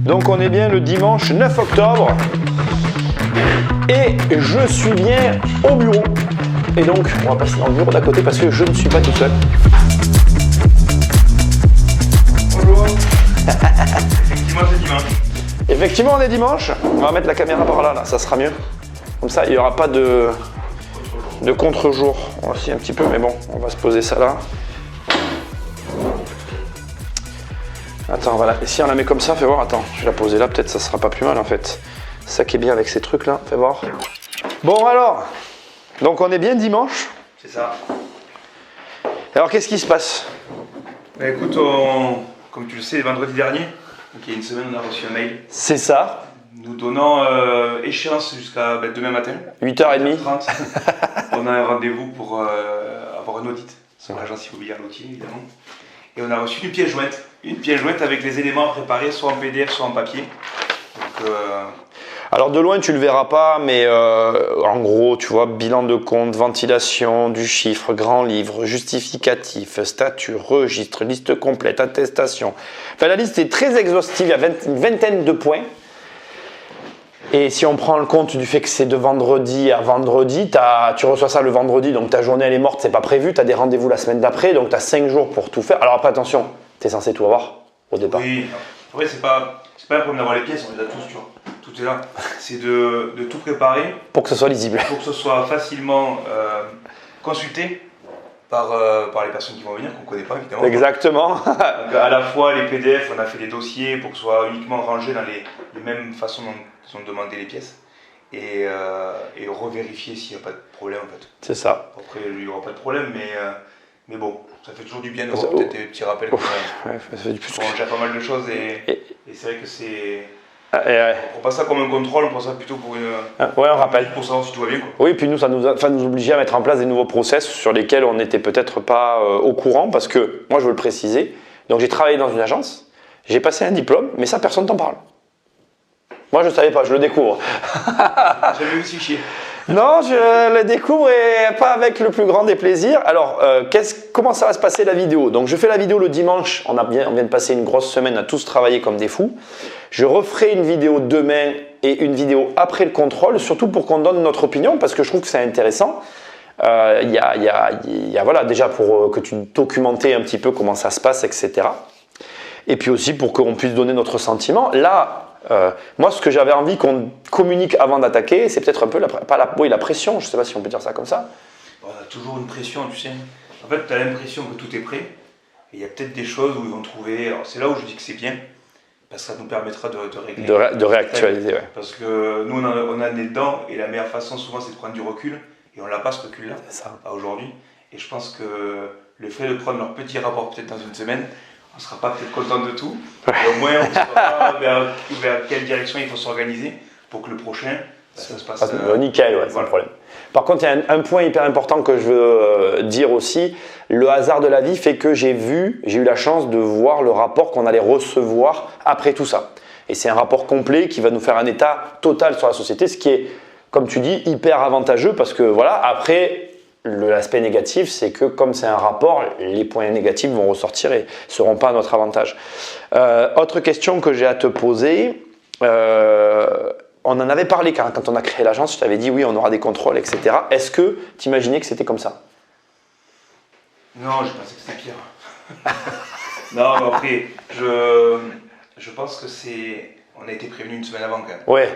Donc on est bien le dimanche 9 octobre et je suis bien au bureau. Et donc on va passer dans le bureau d'à côté parce que je ne suis pas tout seul. Bonjour. Effectivement c'est dimanche. Effectivement on est dimanche. On va mettre la caméra par là, ça sera mieux. Comme ça il n'y aura pas de contre-jour. Aussi un petit peu, mais bon, on va se poser ça là. Attends, voilà. Et si on la met comme ça, fais voir. Attends, je vais la poser là, peut-être ça sera pas plus mal en fait. C'est ça qui est bien avec ces trucs là, fais voir. Bon alors, donc on est bien dimanche. C'est ça. Alors qu'est-ce qui se passe? Bah écoute, comme tu le sais, vendredi dernier, donc il y a une semaine, on a reçu un mail. C'est ça. Nous donnant échéance jusqu'à demain matin. 8h30. 8h30. On a un rendez-vous pour avoir un audit sur l'agence immobilière Lotier, évidemment. Et on a reçu une pièce jointe. Une pièce jointe avec les éléments préparés, soit en PDF, soit en papier. Donc, alors de loin tu le verras pas, mais en gros tu vois bilan de compte, ventilation du chiffre, grand livre, justificatif, statut, registre, liste complète, attestation. Enfin la liste est très exhaustive, il y a une vingtaine de points. Et si on prend le compte du fait que c'est de vendredi à vendredi, tu reçois ça le vendredi, donc ta journée elle est morte, c'est pas prévu, tu as des rendez-vous la semaine d'après, donc tu as 5 jours pour tout faire. Alors après attention, tu es censé tout avoir au départ. oui, après c'est pas un problème d'avoir les pièces, on les a tous, tu vois. Tout est là. C'est de tout préparer. Pour que ce soit lisible. Pour que ce soit facilement consulté par les personnes qui vont venir, qu'on ne connaît pas évidemment. Exactement. Donc, à la fois les PDF, on a fait les dossiers pour que ce soit uniquement rangé dans les mêmes façons dont sont demandées les pièces. Et revérifier s'il n'y a pas de problème en fait. C'est ça. Après il n'y aura pas de problème, mais bon, ça fait toujours du bien d'avoir peut-être des petits rappels comme ça. Ouais, ça fait du plus. On gère pas mal de choses et c'est vrai que c'est... Ouais. On prend pas ça comme un contrôle, on prend ça plutôt pour une... Ouais, on rappelle. Pour savoir si tout va bien, quoi. Oui, puis nous, ça nous obligeait à mettre en place des nouveaux process sur lesquels on n'était peut-être pas au courant, parce que, moi je veux le préciser, donc j'ai travaillé dans une agence, j'ai passé un diplôme, mais ça personne t'en parle. Moi je ne savais pas, je le découvre. J'avais aussi chier. Non, je le découvre et pas avec le plus grand des plaisirs. Alors, comment ça va se passer la vidéo? Donc, je fais la vidéo le dimanche. On vient de passer une grosse semaine à tous travailler comme des fous. Je referai une vidéo demain et une vidéo après le contrôle, surtout pour qu'on donne notre opinion, parce que je trouve que c'est intéressant. Voilà, déjà pour que tu documentes un petit peu comment ça se passe, etc. Et puis aussi pour qu'on puisse donner notre sentiment. Là, moi, ce que j'avais envie qu'on communique avant d'attaquer, c'est peut-être un peu la pression, je ne sais pas si on peut dire ça comme ça. On a toujours une pression, tu sais. En fait, tu as l'impression que tout est prêt, et il y a peut-être des choses où ils vont trouver... Alors, c'est là où je dis que c'est bien, parce que ça nous permettra de régler. De réactualiser, ouais. Parce que nous, on a né dedans, et la meilleure façon, souvent, c'est de prendre du recul, et on n'a pas ce recul-là, à aujourd'hui. Et je pense que le fait de prendre leur petit rapport peut-être dans une semaine, on ne sera pas peut-être content de tout, mais au moins on saura vers quelle direction il faut s'organiser pour que le prochain, ça se passe nickel, ouais, sans problème. Par contre, il y a un point hyper important que je veux dire aussi, le hasard de la vie fait que j'ai eu la chance de voir le rapport qu'on allait recevoir après tout ça. Et c'est un rapport complet qui va nous faire un état total sur la société, ce qui est, comme tu dis, hyper avantageux parce que voilà, après... L'aspect négatif, c'est que comme c'est un rapport, les points négatifs vont ressortir et ne seront pas à notre avantage. Autre question que j'ai à te poser, on en avait parlé quand on a créé l'agence, je t'avais dit oui, on aura des contrôles, etc. Est-ce que tu imaginais que c'était comme ça? Non, je pensais que c'était pire. Non, mais après, je pense que on a été prévenu une semaine avant quand même. Ouais,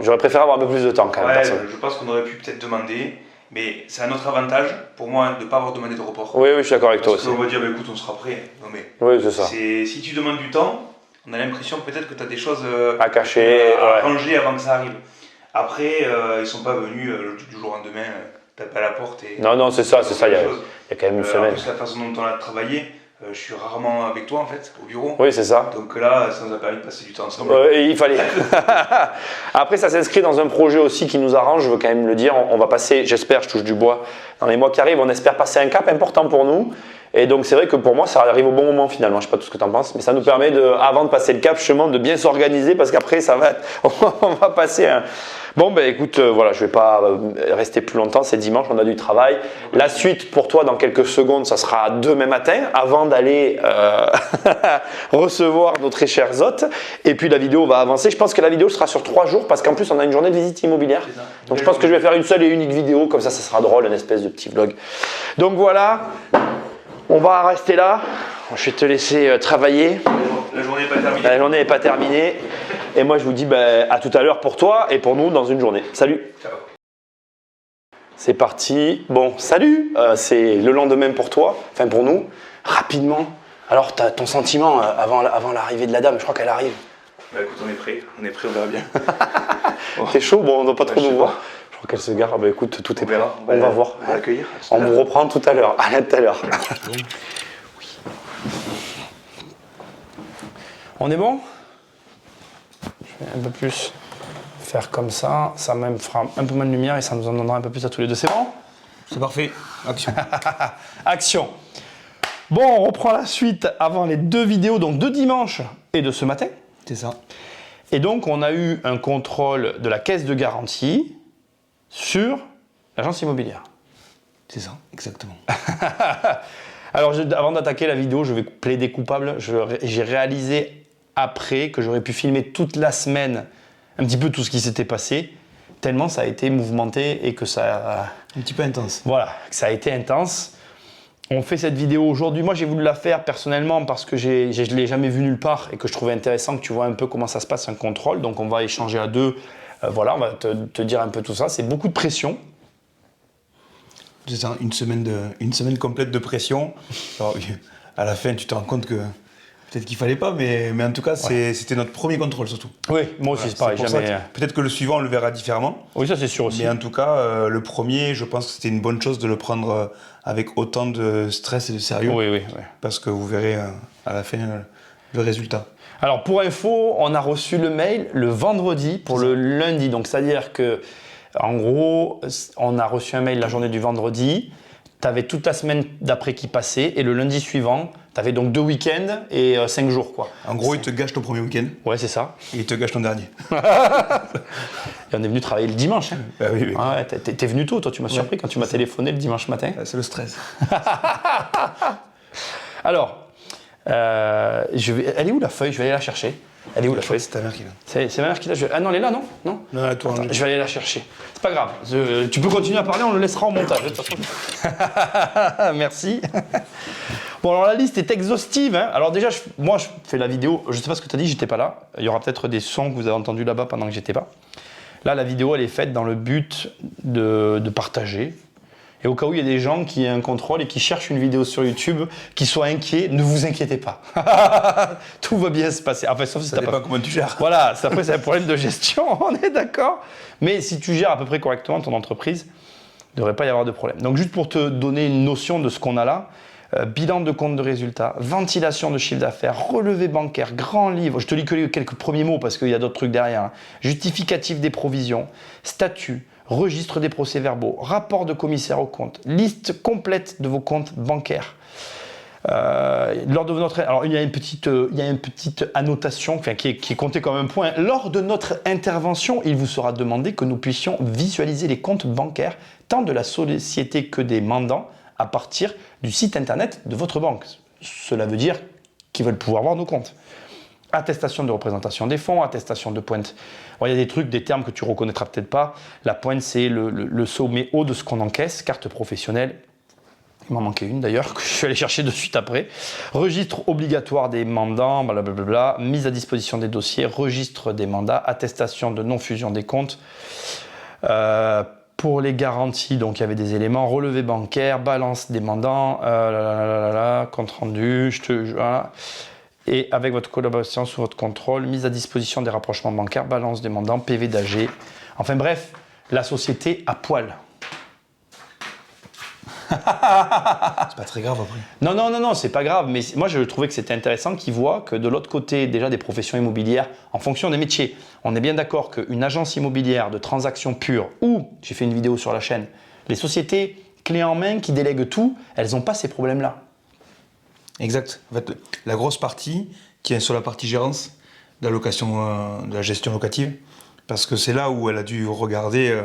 j'aurais préféré avoir un peu plus de temps quand même. Ouais, je pense qu'on aurait pu peut-être demander. Mais c'est un autre avantage pour moi de ne pas avoir demandé de report. Oui, je suis d'accord avec toi aussi. Parce qu'on va dire, écoute, on sera prêt. Non, mais oui, c'est ça. Si tu demandes du temps, on a l'impression peut-être que tu as des choses à cacher, à ranger avant que ça arrive. Après, ils ne sont pas venus du jour au lendemain taper à la porte. Non, c'est ça, il y a quand même une semaine. En plus, la façon dont on a travaillé, je suis rarement avec toi en fait, au bureau. Oui, c'est ça. Donc là, ça nous a permis de passer du temps ensemble. Il fallait. Après, ça s'inscrit dans un projet aussi qui nous arrange, je veux quand même le dire. On va passer, j'espère, je touche du bois, dans les mois qui arrivent, on espère passer un cap important pour nous. Et donc c'est vrai que pour moi ça arrive au bon moment finalement, je sais pas tout ce que tu en penses, mais ça nous permet avant de passer le cap justement de bien s'organiser parce qu'après ça va on va passer un... Bon ben écoute, voilà, je vais pas rester plus longtemps, c'est dimanche, on a du travail. La suite pour toi dans quelques secondes, ça sera demain matin avant d'aller recevoir nos très chers hôtes. Et puis la vidéo va avancer, je pense que la vidéo sera sur 3 jours parce qu'en plus on a une journée de visite immobilière. Donc je pense que je vais faire une seule et unique vidéo, comme ça sera drôle, une espèce de petit vlog. Donc voilà, on va rester là, je vais te laisser travailler. La journée n'est pas terminée. La journée n'est pas terminée. Et moi, je vous dis à tout à l'heure pour toi et pour nous dans une journée. Salut. Ciao. C'est parti. Bon, salut. C'est le lendemain pour toi, enfin pour nous. Rapidement. Alors, tu as ton sentiment avant l'arrivée de la dame. Je crois qu'elle arrive. Bah écoute, on est prêt, on verra bien. T'es chaud? Bon, on ne doit pas trop je nous sais voir. pas. Je crois qu'elle se gare. Bah écoute, tout est prêt. On va voir. On va l'accueillir. On vous reprend tout à l'heure. À tout à l'heure. On est bon? Je vais un peu plus faire comme ça. Ça même fera un peu moins de lumière et ça nous en donnera un peu plus à tous les deux. C'est bon? C'est parfait. Action. Action. Bon, on reprend la suite avant les 2 vidéos, donc de dimanche et de ce matin. C'est ça. Et donc, on a eu un contrôle de la caisse de garantie sur l'agence immobilière. C'est ça, exactement. Alors, avant d'attaquer la vidéo, je vais plaider coupable. J'ai réalisé après que j'aurais pu filmer toute la semaine un petit peu tout ce qui s'était passé, tellement ça a été mouvementé et que ça... Un petit peu intense. Voilà, que ça a été intense. On fait cette vidéo aujourd'hui. Moi, j'ai voulu la faire personnellement parce que je ne l'ai jamais vu nulle part et que je trouvais intéressant que tu vois un peu comment ça se passe un contrôle. Donc, on va échanger à 2. Voilà, on va te dire un peu tout ça. C'est beaucoup de pression. C'est ça, une semaine complète de pression. Alors, à la fin, tu te rends compte que peut-être qu'il fallait pas, mais en tout cas, c'était notre premier contrôle surtout. Oui, moi aussi, c'est pareil. Peut-être que le suivant, on le verra différemment. Oui, ça c'est sûr aussi. Mais en tout cas, le premier, je pense que c'était une bonne chose de le prendre avec autant de stress et de sérieux. Oui. Parce que vous verrez à la fin le résultat. Alors, pour info, on a reçu le mail le vendredi pour le lundi. Donc, c'est-à-dire que, en gros, on a reçu un mail la journée du vendredi. Tu avais toute la semaine d'après qui passait et le lundi suivant, tu avais donc 2 week-ends et 5 jours, quoi. En gros, il te gâche ton premier week-end. Ouais, c'est ça. Et il te gâche ton dernier. Et on est venu travailler le dimanche. Hein. Bah oui. Ah ouais, t'es venu tôt, toi, tu m'as surpris quand tu m'as téléphoné le dimanche matin. C'est le stress. Alors, elle est où la feuille? Je vais aller la chercher. Elle est où la feuille? C'est ta mère qui l'a. C'est ma mère qui l'a. Ah non, elle est là, non? Non, la tour. Attends, je vais aller la chercher. C'est pas grave. Tu peux continuer à parler, on le laissera au montage. De toute façon. Merci. Bon, alors la liste est exhaustive. Hein. Alors déjà, moi, je fais la vidéo. Je sais pas ce que tu as dit, j'étais pas là. Il y aura peut-être des sons que vous avez entendus là-bas pendant que j'étais pas. Là, la vidéo, elle est faite dans le but de partager. Et au cas où il y a des gens qui aient un contrôle et qui cherchent une vidéo sur YouTube, qui soient inquiets, ne vous inquiétez pas. Tout va bien se passer. Enfin, sauf si ça dépend pas comment tu gères. Voilà, après c'est un problème de gestion, on est d'accord. Mais si tu gères à peu près correctement ton entreprise, il ne devrait pas y avoir de problème. Donc juste pour te donner une notion de ce qu'on a là, bilan de compte de résultats, ventilation de chiffre d'affaires, relevé bancaire, grand livre, je te lis que les quelques premiers mots parce qu'il y a d'autres trucs derrière, hein. Justificatif des provisions, statut, registre des procès-verbaux, rapport de commissaire aux comptes, liste complète de vos comptes bancaires. Lors de notre, alors il y a une petite annotation qui est comptée comme un point. Lors de notre intervention, il vous sera demandé que nous puissions visualiser les comptes bancaires tant de la société que des mandants à partir du site internet de votre banque. Cela veut dire qu'ils veulent pouvoir voir nos comptes. Attestation de représentation des fonds, attestation de pointe. Alors, il y a des trucs, des termes que tu reconnaîtras peut-être pas. La pointe, c'est le sommet haut de ce qu'on encaisse, carte professionnelle. Il m'en manquait une d'ailleurs, que je suis allé chercher de suite après. Registre obligatoire des mandants, blablabla. Mise à disposition des dossiers, registre des mandats, attestation de non-fusion des comptes. Pour les garanties, donc il y avait des éléments, relevé bancaire, balance des mandants, compte rendu, voilà. Et avec votre collaboration sous votre contrôle, mise à disposition des rapprochements bancaires, balance des mandants, PV d'AG. Enfin bref, la société à poil. C'est pas très grave après. Non, c'est pas grave. Mais moi, je trouvais que c'était intéressant qu'ils voient que de l'autre côté, déjà des professions immobilières, en fonction des métiers, on est bien d'accord qu'une agence immobilière de transactions pures, ou, j'ai fait une vidéo sur la chaîne, les sociétés clés en main qui délèguent tout, elles n'ont pas ces problèmes-là. Exact. En fait, la grosse partie qui est sur la partie gérance de la location, de la gestion locative, parce que c'est là où elle a dû regarder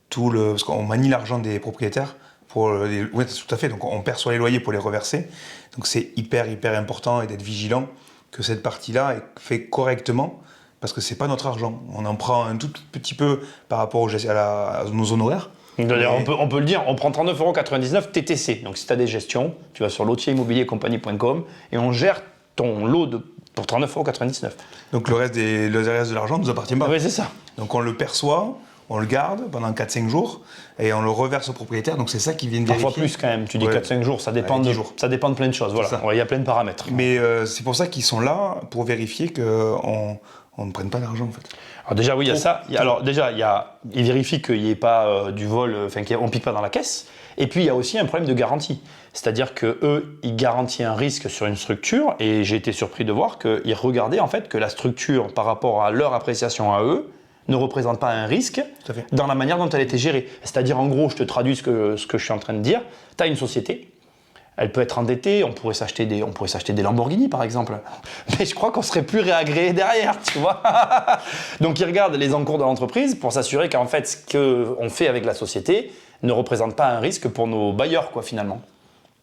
parce qu'on manie l'argent des propriétaires oui, tout à fait. Donc on perçoit les loyers pour les reverser. Donc c'est hyper important et d'être vigilant que cette partie-là est faite correctement, parce que c'est pas notre argent. On en prend un tout petit peu par rapport à nos honoraires. D'ailleurs, on peut le dire, on prend 39,99 € TTC. Donc si tu as des gestions, tu vas sur lottierimmobiliercompagnie.com et on gère ton lot pour 39,99 €. Donc le reste de l'argent ne nous appartient pas. Oui, c'est ça. Donc on le perçoit, on le garde pendant 4-5 jours et on le reverse au propriétaire. Donc c'est ça qui vient de vérifier. Parfois plus quand même, tu dis 4-5 jours, ça dépend, ça dépend de plein de choses. Voilà. Il y a plein de paramètres. Mais c'est pour ça qu'ils sont là, pour vérifier qu'on ne prenne pas d'argent en fait. Alors déjà oui, il y a ça. Alors déjà, ils vérifient qu'il n'y ait pas du vol, enfin qu'on ne pique pas dans la caisse. Et puis il y a aussi un problème de garantie. C'est-à-dire qu'eux, ils garantissent un risque sur une structure et j'ai été surpris de voir qu'ils regardaient en fait que la structure, par rapport à leur appréciation à eux, ne représente pas un risque dans la manière dont elle était gérée. C'est-à-dire, en gros, je te traduis ce que je suis en train de dire. Tu as une société, elle peut être endettée, on pourrait s'acheter des Lamborghini, par exemple. Mais je crois qu'on serait plus réagréé derrière, tu vois. Donc, ils regardent les encours de l'entreprise pour s'assurer qu'en fait, ce qu'on fait avec la société ne représente pas un risque pour nos bailleurs, quoi, finalement.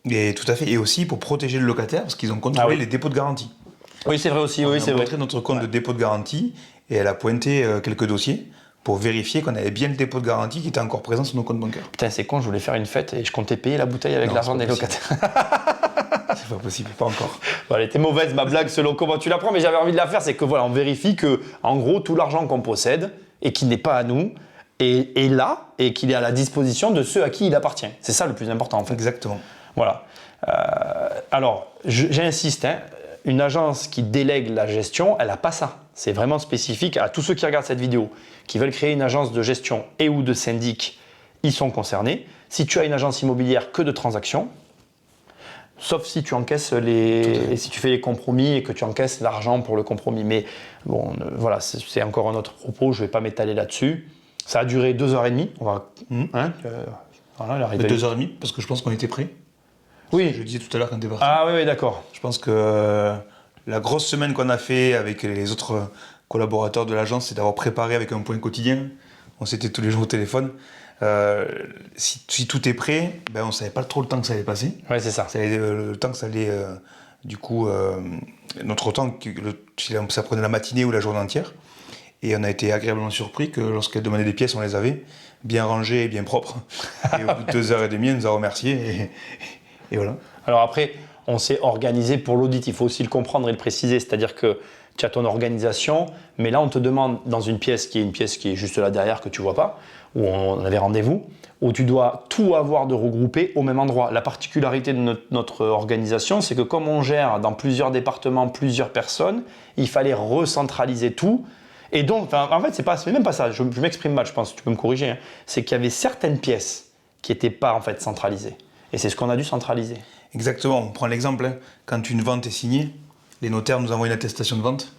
Et tout à fait. Et aussi pour protéger le locataire, parce qu'ils ont contrôlé les dépôts de garantie. Oui, c'est vrai aussi. Oui, c'est vrai. On a montré notre compte de dépôt de garantie et elle a pointé quelques dossiers pour vérifier qu'on avait bien le dépôt de garantie qui était encore présent sur nos comptes bancaires. Putain, c'est con, je voulais faire une fête et je comptais payer la bouteille avec l'argent des locataires. C'est pas possible, pas encore. Bon, elle était mauvaise, ma blague, selon comment tu la prends, mais j'avais envie de la faire, c'est que voilà, on vérifie que, en gros, tout l'argent qu'on possède et qui n'est pas à nous est là et qu'il est à la disposition de ceux à qui il appartient. C'est ça le plus important, en fait. Exactement. Voilà. Alors, j'insiste, hein, une agence qui délègue la gestion, elle n'a pas ça. C'est vraiment spécifique à tous ceux qui regardent cette vidéo, qui veulent créer une agence de gestion et ou de syndic, ils sont concernés. Si tu as une agence immobilière que de transactions, sauf si tu encaisses si tu fais les compromis et que tu encaisses l'argent pour le compromis. Mais bon, voilà, c'est encore un autre propos, je ne vais pas m'étaler là-dessus. Ça a duré 2h30. On va, voilà, 2h30, parce que je pense qu'on était prêts. Oui. Je disais tout à l'heure quand tu es parti. Ah oui, d'accord. Je pense que la grosse semaine qu'on a fait avec les autres collaborateurs de l'agence, c'est d'avoir préparé avec un point quotidien. On s'était tous les jours au téléphone. Si tout est prêt, on ne savait pas trop le temps que ça allait passer. Oui, c'est ça. Le temps que ça allait, notre temps, ça prenait la matinée ou la journée entière. Et on a été agréablement surpris que lorsqu'elle demandait des pièces, on les avait bien rangées et bien propres. Et au bout de 2h30, elle nous a remerciés. Et voilà. Alors après, on s'est organisé pour l'audit. Il faut aussi le comprendre et le préciser. C'est-à-dire que tu as ton organisation, mais là, on te demande dans une pièce qui est juste là derrière que tu ne vois pas, où on avait rendez-vous, où tu dois tout avoir de regroupé au même endroit. La particularité de notre organisation, c'est que comme on gère dans plusieurs départements, plusieurs personnes, il fallait recentraliser tout. Et donc, en fait, c'est même pas ça. Je m'exprime mal, je pense. Tu peux me corriger. Hein. C'est qu'il y avait certaines pièces qui n'étaient pas en fait centralisées. Et c'est ce qu'on a dû centraliser. Exactement. On prend l'exemple. Hein. Quand une vente est signée, les notaires nous envoient une attestation de vente.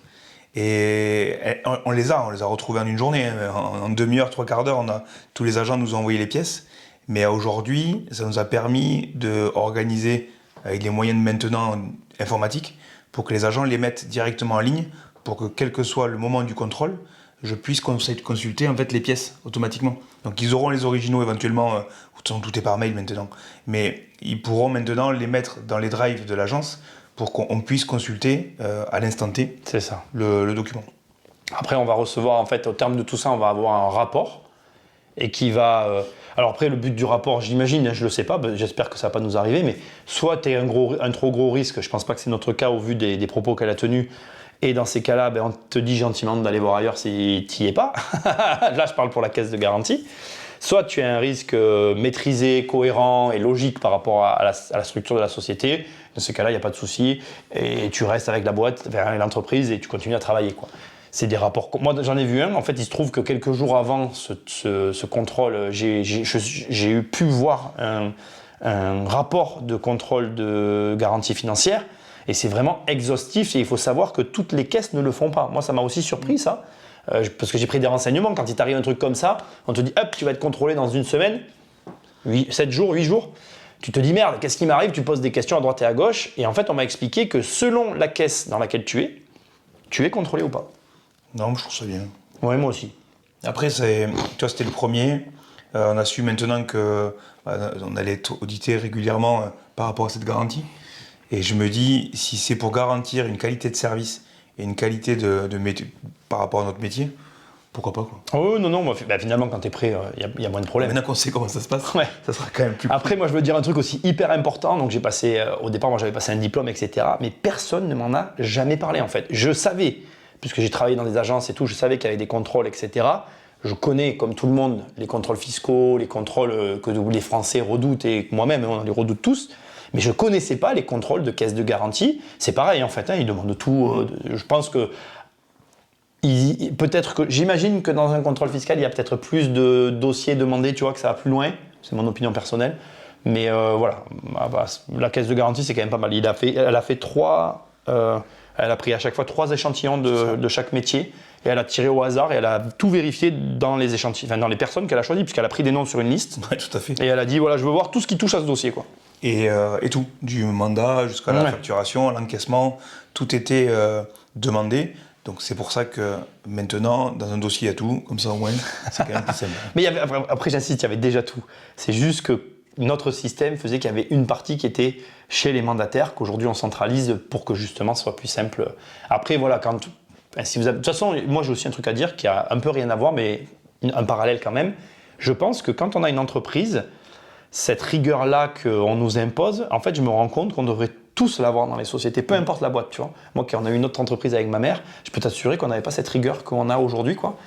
Et on les a retrouvés en une journée. Hein. En demi-heure, 3/4 d'heure, tous les agents nous ont envoyé les pièces. Mais aujourd'hui, ça nous a permis d'organiser avec les moyens de maintenant informatiques pour que les agents les mettent directement en ligne, pour que quel que soit le moment du contrôle, je puisse consulter en fait les pièces automatiquement. Donc ils auront les originaux éventuellement, tout est par mail maintenant, mais ils pourront maintenant les mettre dans les drives de l'agence pour qu'on puisse consulter à l'instant T. C'est ça. Le document. Après, on va recevoir, en fait, au terme de tout ça, on va avoir un rapport et qui va... Alors après, le but du rapport, j'imagine, je ne le sais pas, j'espère que ça ne va pas nous arriver, mais soit tu es un trop gros risque, je ne pense pas que c'est notre cas au vu des propos qu'elle a tenus, et dans ces cas-là, on te dit gentiment d'aller voir ailleurs si tu n'y es pas. Là, je parle pour la caisse de garantie. Soit tu as un risque maîtrisé, cohérent et logique par rapport à la structure de la société. Dans ce cas-là, il n'y a pas de souci. Et tu restes avec la boîte, avec l'entreprise et tu continues à travailler, quoi. C'est des rapports. Moi, j'en ai vu un. En fait, il se trouve que quelques jours avant ce contrôle, j'ai pu voir un rapport de contrôle de garantie financière. Et c'est vraiment exhaustif et il faut savoir que toutes les caisses ne le font pas. Moi, ça m'a aussi surpris, ça. Parce que j'ai pris des renseignements. Quand il t'arrive un truc comme ça, on te dit, hop, tu vas être contrôlé dans une semaine, 7 jours, 8 jours. Tu te dis merde, qu'est-ce qui m'arrive? Tu poses des questions à droite et à gauche. Et en fait, on m'a expliqué que selon la caisse dans laquelle tu es contrôlé ou pas. Non, je trouve ça bien. Ouais, moi aussi. Après, tu vois, c'était le premier. On a su maintenant qu'on allait être audité régulièrement par rapport à cette garantie. Et je me dis, si c'est pour garantir une qualité de service et une qualité de métier par rapport à notre métier, pourquoi pas quoi. Oh non, finalement quand t'es prêt, il y a moins de problèmes. Maintenant qu'on sait comment ça se passe, ça sera quand même plus cool. Après, moi je veux dire un truc aussi hyper important. Donc j'ai passé, au départ, moi j'avais passé un diplôme, etc. Mais personne ne m'en a jamais parlé en fait. Je savais, puisque j'ai travaillé dans des agences et tout, je savais qu'il y avait des contrôles, etc. Je connais, comme tout le monde, les contrôles fiscaux, les contrôles que les Français redoutent et moi-même, on les redoute tous. Mais je ne connaissais pas les contrôles de caisse de garantie. C'est pareil en fait, ils demandent tout. Je pense que j'imagine que dans un contrôle fiscal, il y a peut-être plus de dossiers demandés, tu vois, que ça va plus loin. C'est mon opinion personnelle. Mais voilà, la caisse de garantie, c'est quand même pas mal. Elle a fait elle a pris à chaque fois 3 échantillons de chaque métier et elle a tiré au hasard et elle a tout vérifié dans les échantillons, enfin dans les personnes qu'elle a choisies, puisqu'elle a pris des noms sur une liste. Ouais, tout à fait. Et elle a dit voilà, je veux voir tout ce qui touche à ce dossier, quoi. Et tout, du mandat jusqu'à la facturation, l'encaissement, tout était demandé. Donc c'est pour ça que maintenant, dans un dossier, il y a tout, comme ça au moins, c'est quand même plus simple. Mais après j'insiste, il y avait déjà tout. C'est juste que notre système faisait qu'il y avait une partie qui était chez les mandataires, qu'aujourd'hui on centralise pour que justement ce soit plus simple. Après voilà, de toute façon, moi j'ai aussi un truc à dire qui a un peu rien à voir, mais un parallèle quand même. Je pense que quand on a une entreprise, cette rigueur-là qu'on nous impose, en fait je me rends compte qu'on devrait tous l'avoir dans les sociétés, peu importe la boîte, tu vois. Moi, quand on a eu une autre entreprise avec ma mère, je peux t'assurer qu'on n'avait pas cette rigueur qu'on a aujourd'hui, quoi.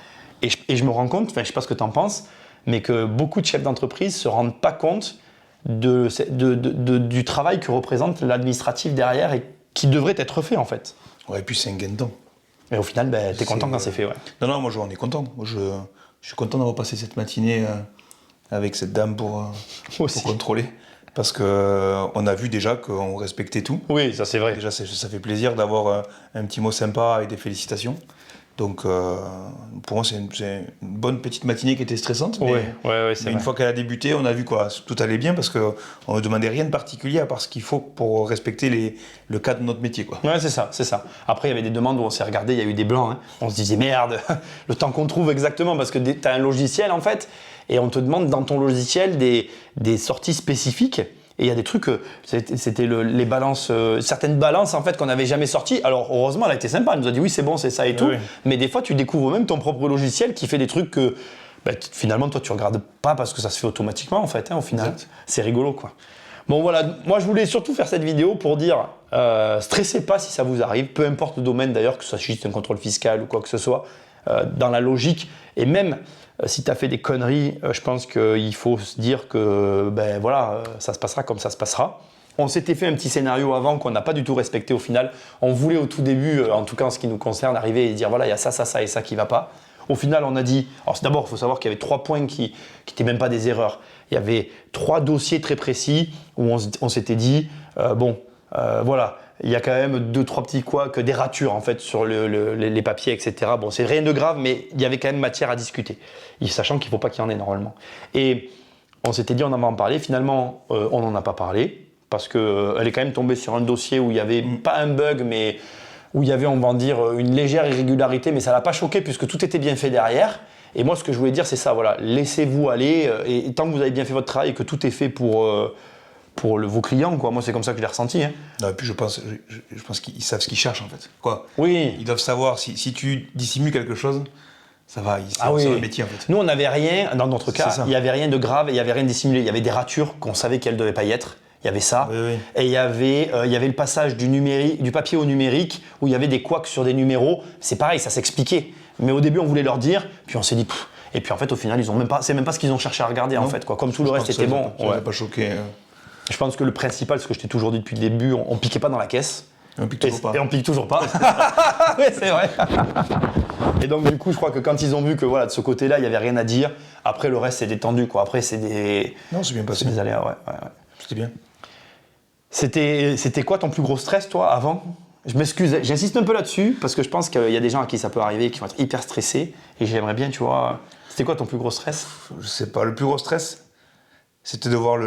Et je me rends compte, enfin, je sais pas ce que tu en penses, mais que beaucoup de chefs d'entreprise se rendent pas compte du travail que représente l'administratif derrière et qui devrait être fait, en fait. Ouais, et puis c'est un gain de temps. Et au final, t'es content quand c'est fait, ouais. Non, moi j'en ai content. Moi, je suis content d'avoir passé cette matinée avec cette dame pour contrôler. Parce qu'on a vu déjà qu'on respectait tout. Oui, ça c'est vrai. Déjà, ça fait plaisir d'avoir un petit mot sympa et des félicitations. Donc, pour moi, c'est une bonne petite matinée qui était stressante. Mais, mais une fois qu'elle a débuté, on a vu quoi, tout allait bien parce qu'on ne demandait rien de particulier à part ce qu'il faut pour respecter le cadre de notre métier, quoi. Ouais, c'est ça. Après, il y avait des demandes où on s'est regardé, il y a eu des blancs. Hein. On se disait merde, le temps qu'on trouve exactement, parce que tu as un logiciel en fait, et on te demande dans ton logiciel des sorties spécifiques. Et il y a des trucs, c'était les balances, certaines balances en fait qu'on n'avait jamais sorties. Alors heureusement, elle a été sympa, elle nous a dit oui c'est bon, c'est ça et tout. Oui. Mais des fois, tu découvres même ton propre logiciel qui fait des trucs que finalement toi tu regardes pas parce que ça se fait automatiquement en fait. Hein, au final, c'est rigolo quoi. Bon voilà, moi je voulais surtout faire cette vidéo pour dire, stressez pas si ça vous arrive, peu importe le domaine d'ailleurs, que ce soit juste un contrôle fiscal ou quoi que ce soit, dans la logique et même. Si tu as fait des conneries, je pense qu'il faut se dire que ça se passera comme ça se passera. On s'était fait un petit scénario avant qu'on n'a pas du tout respecté au final. On voulait au tout début, en tout cas en ce qui nous concerne, arriver et dire voilà, il y a ça, ça, ça et ça qui ne va pas. Au final, on a dit, alors d'abord, il faut savoir qu'il y avait 3 points qui n'étaient même pas des erreurs. Il y avait 3 dossiers très précis où on s'était dit, voilà. Il y a quand même 2-3 petits couacs, des ratures en fait sur les papiers, etc. Bon, c'est rien de grave, mais il y avait quand même matière à discuter, sachant qu'il ne faut pas qu'il y en ait normalement. Et on s'était dit on en va en parler. Finalement, on n'en a pas parlé parce qu'elle est quand même tombée sur un dossier où il n'y avait pas un bug, mais où il y avait, on va en dire, une légère irrégularité, mais ça ne l'a pas choqué puisque tout était bien fait derrière. Et moi, ce que je voulais dire, c'est ça, voilà, laissez-vous aller et tant que vous avez bien fait votre travail et que tout est fait pour vos clients, quoi. Moi, c'est comme ça que je l'ai ressenti. Hein. Non, et puis je pense qu'ils savent ce qu'ils cherchent, en fait. Quoi. Oui. Ils doivent savoir, si tu dissimules quelque chose, ça va, c'est le métier, en fait. Nous, on n'avait rien, dans notre cas, il n'y avait rien de grave, il n'y avait rien de dissimulé. Il y avait des ratures qu'on savait qu'elles ne devaient pas y être. Il y avait ça. Oui. Et il y avait le passage du papier au numérique, où il y avait des couacs sur des numéros. C'est pareil, ça s'expliquait. Mais au début, on voulait leur dire, puis on s'est dit... Et puis en fait, au final, c'est même pas ce qu'ils ont cherché à regarder, en fait. Quoi. Comme tout le reste était bon. Ça n'a pas choqué. Je pense que le principal, ce que je t'ai toujours dit depuis le début, on piquait pas dans la caisse. Et on pique toujours pas. Et on pique toujours pas. Oui, c'est vrai. Et donc du coup, je crois que quand ils ont vu que voilà, de ce côté-là, il n'y avait rien à dire, après le reste c'est détendu, quoi. Après c'est des... Non, c'est bien passé. Des aléas, ouais. C'était bien. C'était quoi ton plus gros stress, toi, avant ? Je m'excuse, j'insiste un peu là-dessus, parce que je pense qu'il y a des gens à qui ça peut arriver, qui vont être hyper stressés, et j'aimerais bien, tu vois... C'était quoi ton plus gros stress ? Je sais pas, le plus gros stress, c'était de voir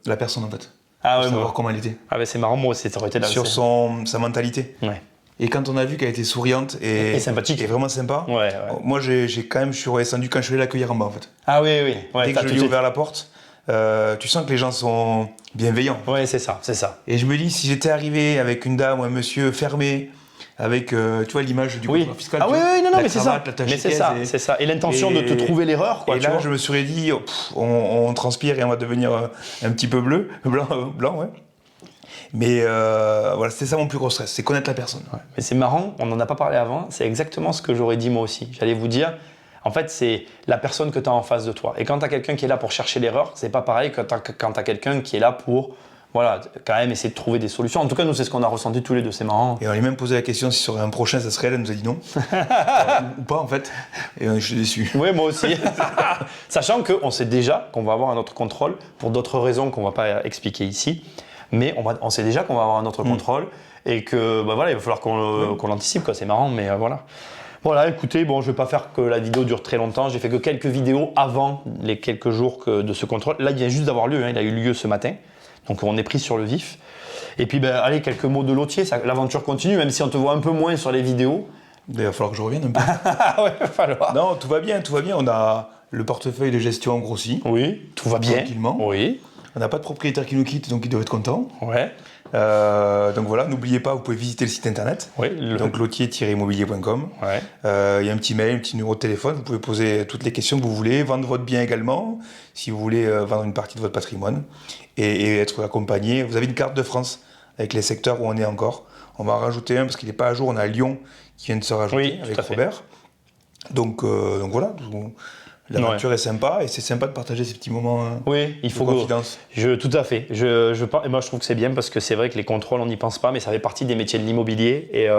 la personne, en fait. Ah ouais, savoir comment elle était. Ah ouais, c'est marrant, moi aussi, ça aurait été là. Sur sa mentalité. Ouais. Et quand on a vu qu'elle était souriante et sympathique. Et vraiment sympa, ouais. Moi je suis redescendu quand je suis allé l'accueillir en bas en fait. Ah oui. Ouais, dès que je lui ai ouvert la porte, tu sens que les gens sont bienveillants. Ouais, c'est ça. Et je me dis, si j'étais arrivé avec une dame ou un monsieur fermé, avec tu vois l'image du contrôleur fiscal, non, mais c'est ça. Mais c'est ça. Et l'intention de te trouver l'erreur, quoi. Et là, je me serais dit, on transpire et on va devenir un petit peu blanc, ouais. Mais voilà, c'était ça mon plus gros stress, c'est connaître la personne. Ouais. Mais c'est marrant, on n'en a pas parlé avant, c'est exactement ce que j'aurais dit moi aussi. J'allais vous dire, en fait, c'est la personne que tu as en face de toi. Et quand tu as quelqu'un qui est là pour chercher l'erreur, c'est pas pareil que quand tu as quelqu'un qui est là pour, voilà, quand même essayer de trouver des solutions. En tout cas, nous, c'est ce qu'on a ressenti tous les deux, c'est marrant. Et on lui a même posé la question si sur un prochain, ça serait elle, elle nous a dit non. Ou pas, en fait. Et je suis déçu. Oui, moi aussi. Sachant qu'on sait déjà qu'on va avoir un autre contrôle, pour d'autres raisons qu'on ne va pas expliquer ici. Mais on sait déjà qu'on va avoir un autre contrôle et que voilà, il va falloir qu'on l'anticipe, quoi. C'est marrant, mais voilà. Voilà, écoutez, bon, je ne vais pas faire que la vidéo dure très longtemps. J'ai fait que quelques vidéos avant les quelques jours de ce contrôle. Là, il vient juste d'avoir lieu, hein, il a eu lieu ce matin. Donc on est pris sur le vif. Et puis, allez, quelques mots de lotier. L'aventure continue, même si on te voit un peu moins sur les vidéos. Il va falloir que je revienne un peu. Ouais, il va falloir. Non, tout va bien. On a le portefeuille de gestion grossi. Oui, tout va bien. Tranquillement. Oui. On n'a pas de propriétaire qui nous quitte, donc ils doivent être contents. Ouais. Donc voilà, n'oubliez pas, vous pouvez visiter le site internet. Oui, donc lotier-immobilier.com. Ouais. Il y a un petit mail, un petit numéro de téléphone. Vous pouvez poser toutes les questions que vous voulez, vendre votre bien également, si vous voulez vendre une partie de votre patrimoine et être accompagné. Vous avez une carte de France avec les secteurs où on est encore. On va en rajouter un parce qu'il n'est pas à jour. On a Lyon qui vient de se rajouter avec Robert. Donc voilà. L'aventure est sympa et c'est sympa de partager ces petits moments de confidence. Tout à fait. Et moi, je trouve que c'est bien parce que c'est vrai que les contrôles, on n'y pense pas, mais ça fait partie des métiers de l'immobilier.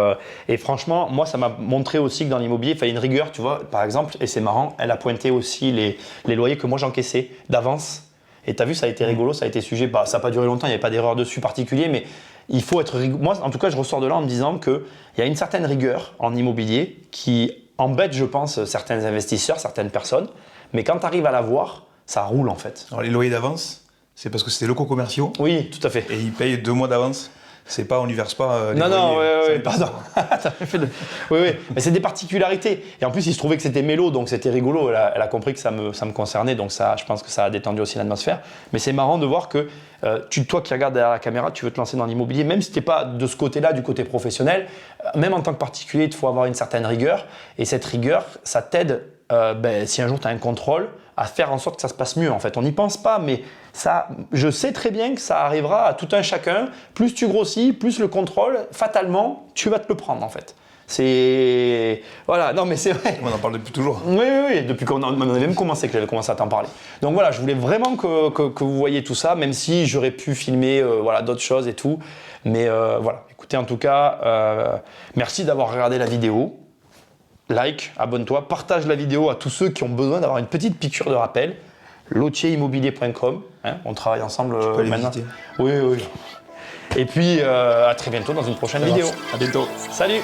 Et franchement, moi, ça m'a montré aussi que dans l'immobilier, il fallait une rigueur, tu vois. Par exemple, et c'est marrant, elle a pointé aussi les loyers que moi j'encaissais d'avance. Et tu as vu, ça a été rigolo, ça a été sujet. Ça n'a pas duré longtemps, il n'y avait pas d'erreur dessus particulier, mais il faut être rigoureux. Moi, en tout cas, je ressors de là en me disant qu'il y a une certaine rigueur en immobilier qui embête, je pense, certains investisseurs, certaines personnes, mais quand tu arrives à la voir, ça roule en fait. Alors les loyers d'avance, c'est parce que c'est des locaux commerciaux. Oui, tout à fait. Et ils payent 2 mois d'avance. C'est pas, on lui verse pas les loyers. Non, oui, pardon. Oui, mais c'est des particularités. Et en plus, il se trouvait que c'était mélo, donc c'était rigolo. Elle a compris que ça me concernait, donc ça, je pense que ça a détendu aussi l'atmosphère. Mais c'est marrant de voir que toi qui regardes derrière la caméra, tu veux te lancer dans l'immobilier, même si tu n'es pas de ce côté-là, du côté professionnel, même en tant que particulier, il faut avoir une certaine rigueur. Et cette rigueur, ça t'aide, si un jour tu as un contrôle, à faire en sorte que ça se passe mieux. En fait, on n'y pense pas, mais ça, je sais très bien que ça arrivera à tout un chacun. Plus tu grossis, plus le contrôle, fatalement, tu vas te le prendre en fait. C'est... Voilà, non mais c'est vrai. On en parle depuis toujours. Oui, depuis qu'on a même commencé, que j'avais commencé à t'en parler. Donc voilà, je voulais vraiment que vous voyiez tout ça, même si j'aurais pu filmer d'autres choses et tout. Mais voilà, écoutez, en tout cas, merci d'avoir regardé la vidéo. Like, abonne-toi, partage la vidéo à tous ceux qui ont besoin d'avoir une petite piqûre de rappel. Lotier-immobilier.com, hein, on travaille ensemble maintenant. Visiter. Oui. Et puis à très bientôt dans une prochaine vidéo. À bientôt. Salut.